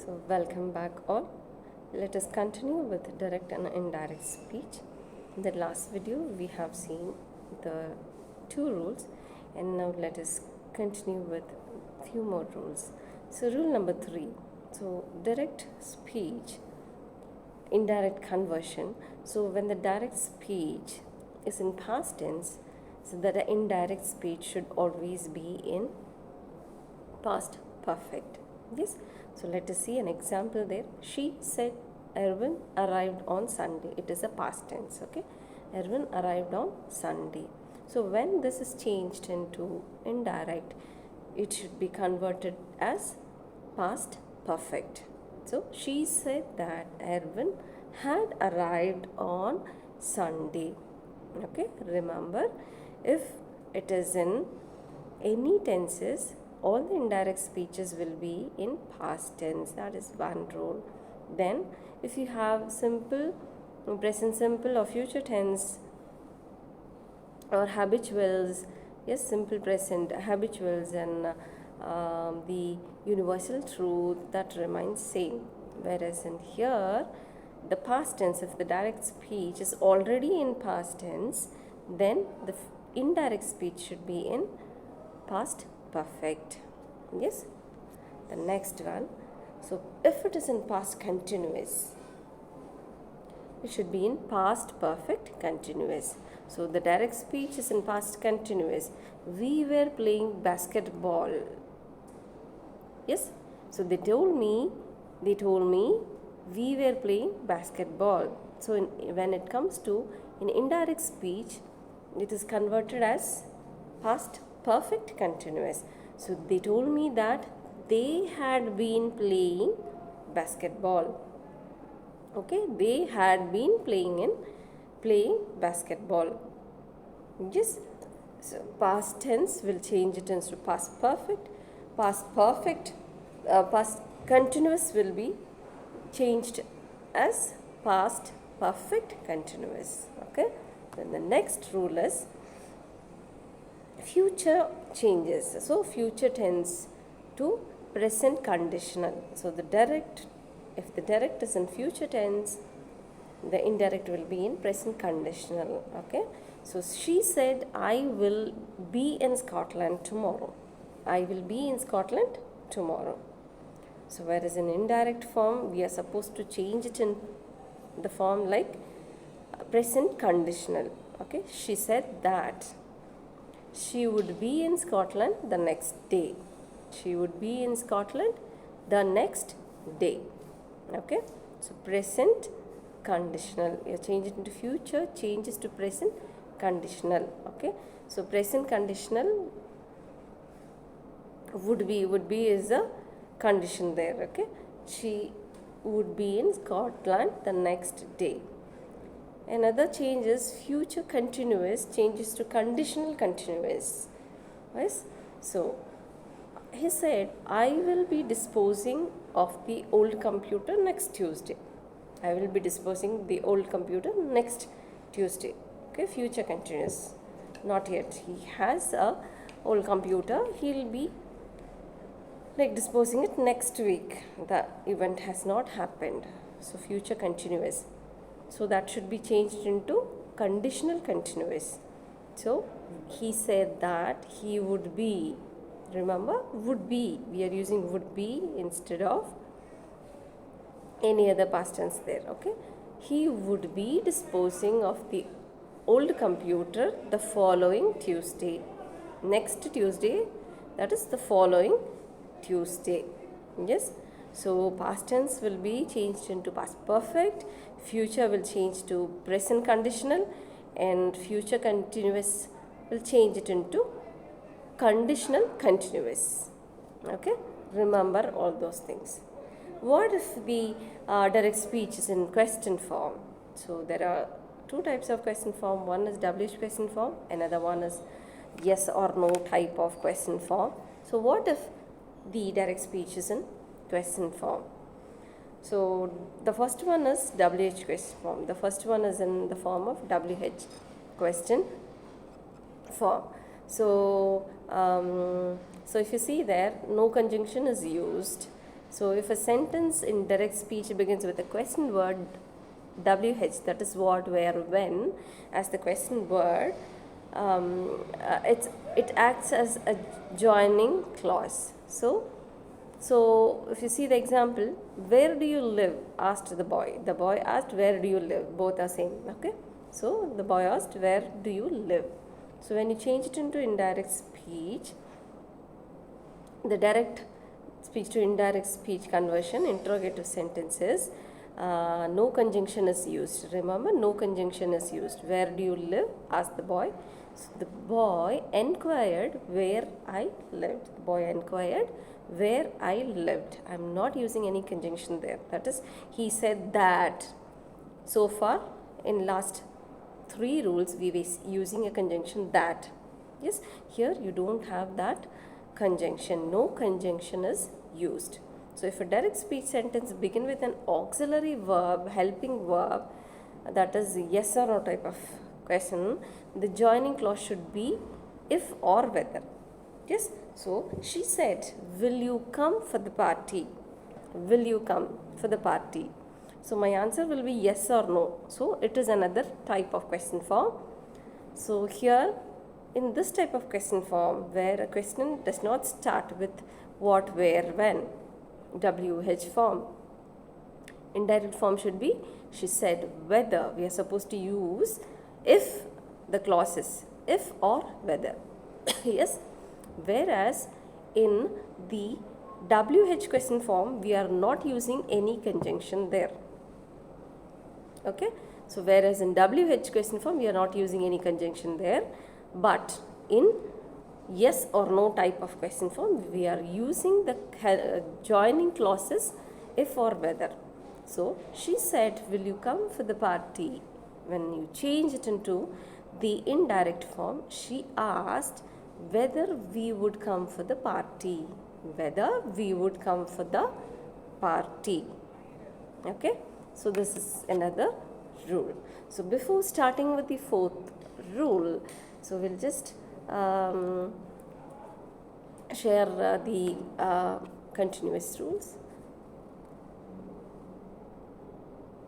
So welcome back all. Let us continue with direct and indirect speech. In the last video we have seen the two rules, and now let us continue with few more rules. So rule number 3. So direct speech, indirect conversion. So when the direct speech is in past tense, so that the indirect speech should always be in past perfect. Yes. So let us see an example there. She said Erwin arrived on Sunday. It is a past tense. Okay. Erwin arrived on Sunday. So when this is changed into indirect, it should be converted as past perfect. So she said that Erwin had arrived on Sunday. Okay. Remember, if it is in any tenses, all the indirect speeches will be in past tense. That is one rule. Then if you have simple, present simple or future tense or habituals, yes, simple present, habituals, and the universal truth, that remains same. Whereas in here, the past tense, if the direct speech is already in past tense, then the indirect speech should be in past perfect. Yes. The next one. So if it is in past continuous, it should be in past perfect continuous. So the direct speech is in past continuous. We were playing basketball. Yes. So they told me we were playing basketball. So when it comes to in indirect speech, it is converted as past perfect continuous. So they told me that they had been playing basketball. Okay, they had been playing basketball. Yes. So past tense will change it into past perfect. Past continuous will be changed as past perfect continuous. Okay. Then the next rule is future changes. So future tense to present conditional. So the direct, if the direct is in future tense, the indirect will be in present conditional. Okay. So she said, I will be in Scotland tomorrow. I will be in Scotland tomorrow. So whereas in indirect form, we are supposed to change it in the form like present conditional. Okay. She said that she would be in Scotland the next day. She would be in Scotland the next day. Okay. So present conditional. You change it into future, changes to present conditional. Okay. So present conditional would be is a condition there. Okay. She would be in Scotland the next day. Another change is future continuous changes to conditional continuous. Yes. So he said, I will be disposing of the old computer next Tuesday. I will be disposing the old computer next Tuesday. Okay, future continuous. Not yet. He has a old computer. He'll be like disposing it next week. The event has not happened. So future continuous. So that should be changed into conditional continuous. So he said that he would be, remember, would be, we are using would be instead of any other past tense there. Okay. He would be disposing of the old computer the following Tuesday. Next Tuesday, that is the following Tuesday. Yes. So past tense will be changed into past perfect, future will change to present conditional, and future continuous will change it into conditional continuous. Okay. Remember all those things. What if the direct speech is in question form? So there are two types of question form. One is WH question form, another one is yes or no type of question form. So what if the direct speech is in question form? So the first one is WH question form. The first one is in the form of WH question form. So if you see there, no conjunction is used. So if a sentence in direct speech begins with a question word WH, that is what, where, when, as the question word, it acts as a joining clause. So if you see the example, where do you live? Asked the boy. The boy asked, where do you live? Both are same. Okay. So the boy asked, where do you live? So when you change it into indirect speech, the direct speech to indirect speech conversion, interrogative sentences, no conjunction is used. Remember, no conjunction is used. Where do you live? Asked the boy. So the boy inquired where I lived. The boy inquired where I lived. I am not using any conjunction there. That is, he said that. So far, in last 3 rules, we were using a conjunction that. Yes, here you don't have that conjunction. No conjunction is used. So if a direct speech sentence begin with an auxiliary verb, helping verb, that is yes or no type of question, the joining clause should be if or whether. Yes, so she said, will you come for the party? Will you come for the party? So my answer will be yes or no. So it is another type of question form. So here in this type of question form, where a question does not start with what, where, when, WH form, indirect form should be she said whether. We are supposed to use if the clause is if or whether. Yes, whereas in the WH question form, we are not using any conjunction there. Okay, so whereas in WH question form, we are not using any conjunction there, but in yes or no type of question form, we are using the joining clauses if or whether. So she said, will you come for the party? When you change it into the indirect form, she asked whether we would come for the party. Whether we would come for the party. Okay, so this is another rule. So before starting with the 4th rule, so we'll just share the continuous rules.